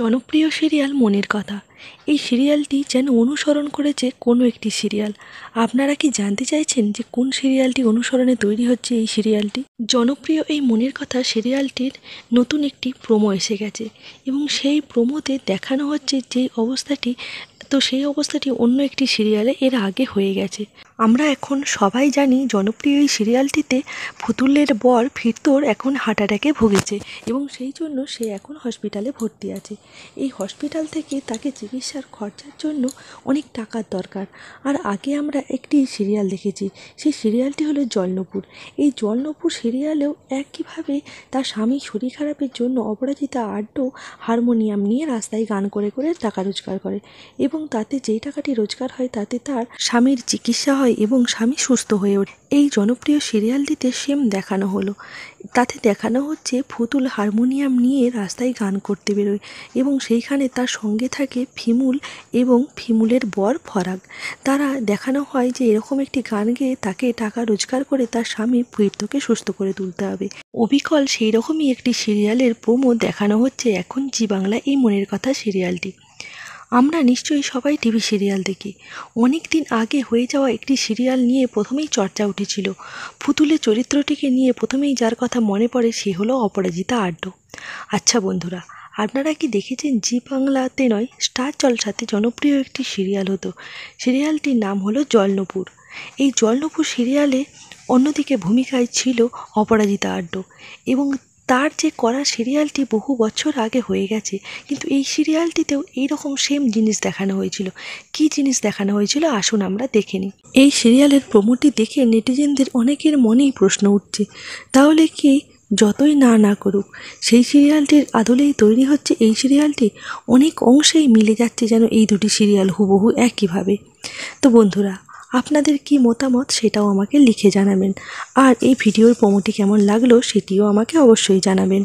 জনপ্রিয় সিরিয়াল মনের কথা। এই সিরিয়ালটি যেন অনুসরণ করেছে কোনো একটি সিরিয়াল। আপনারা কি জানতে চাইছেন যে কোন সিরিয়ালটি অনুসরণে তৈরি হচ্ছে এই সিরিয়ালটি? জনপ্রিয় এই মনের কথা সিরিয়ালটির নতুন একটি প্রোমো এসে গেছে এবং সেই প্রোমোতে দেখানো হচ্ছে যে অবস্থাটি, সেই অবস্থাটি অন্য একটি সিরিয়ালে এর আগে হয়ে গেছে। আমরা এখন সবাই জানি জনপ্রিয় এই সিরিয়ালটিতে পুতুলের বর ফিরতোর এখন হার্ট অ্যাটাকে ভুগেছে এবং সেই জন্য সে এখন হসপিটালে ভর্তি আছে। এই হসপিটাল থেকে তাকে চিকিৎসার খরচার জন্য অনেক টাকার দরকার। আর আগে আমরা একটি সিরিয়াল দেখেছি, সেই সিরিয়ালটি হলো জলনপুর। এই জলনপুর সিরিয়ালেও একইভাবে তার স্বামীর শরীর খারাপের জন্য অপরাজিতা আড্ড হারমোনিয়াম নিয়ে রাস্তায় গান করে করে টাকা রোজগার করে এবং তাতে যেই টাকাটি রোজগার হয় তাতে তার স্বামীর চিকিৎসা হয় এবং স্বামী সুস্থ হয়ে ওঠে। এই জনপ্রিয় সিরিয়ালটিতে সেম দেখানো হলো। তাতে দেখানো হচ্ছে পুতুল হারমোনিয়াম নিয়ে রাস্তায় গান করতে বেরোয় এবং সেইখানে তার সঙ্গে থাকে ফিমুল এবং ফিমুলের বর ফরাক। তারা দেখানো হয় যে এরকম একটি গান গেয়ে তাকে টাকা রোজগার করে তার স্বামী পৃথ্বকে সুস্থ করে তুলতে হবে। অবিকল সেই রকমই একটি সিরিয়ালের প্রোমো দেখানো হচ্ছে এখন জি বাংলা এই মনের কথা সিরিয়ালটি। আমরা নিশ্চয়ই সবাই টিভি সিরিয়াল দেখি। অনেক দিন আগে হয়ে যাওয়া একটি সিরিয়াল নিয়ে প্রথমেই চর্চা উঠেছিল। পুতুলের চরিত্রটিকে নিয়ে প্রথমেই যার কথা মনে পড়ে সে হলো অপরাজিতা আড্ড। আচ্ছা বন্ধুরা, আপনারা কি দেখেছেন জি বাংলাতে নয়, স্টার জলসাতে জনপ্রিয় একটি সিরিয়াল হতো। সিরিয়ালটির নাম হলো জলনপুর। এই জলনপুর সিরিয়ালে অন্যদিকে ভূমিকায় ছিল অপরাজিতা আড্ড এবং তার যে করা সিরিয়ালটি বহু বছর আগে হয়ে গেছে, কিন্তু এই সিরিয়ালটিতেও এইরকম সেম জিনিস দেখানো হয়েছিল। কী জিনিস দেখানো হয়েছিল আসুন আমরা দেখে নিই। এই সিরিয়ালের প্রোমোটি দেখে নেটিজেনদের অনেকের মনেই প্রশ্ন উঠছে, তাহলে কি যতই না করুক সেই সিরিয়ালটির আদলেই তৈরি হচ্ছে এই সিরিয়ালটি? অনেক অংশেই মিলে যাচ্ছে যেন এই দুটি সিরিয়াল হুবহু একইভাবে। তো বন্ধুরা, আপনাদের কি মতামত সেটাও আমাকে লিখে জানাবেন আর এই ভিডিওর প্রোমোটি কেমন লাগলো সেটিও আমাকে অবশ্যই জানাবেন।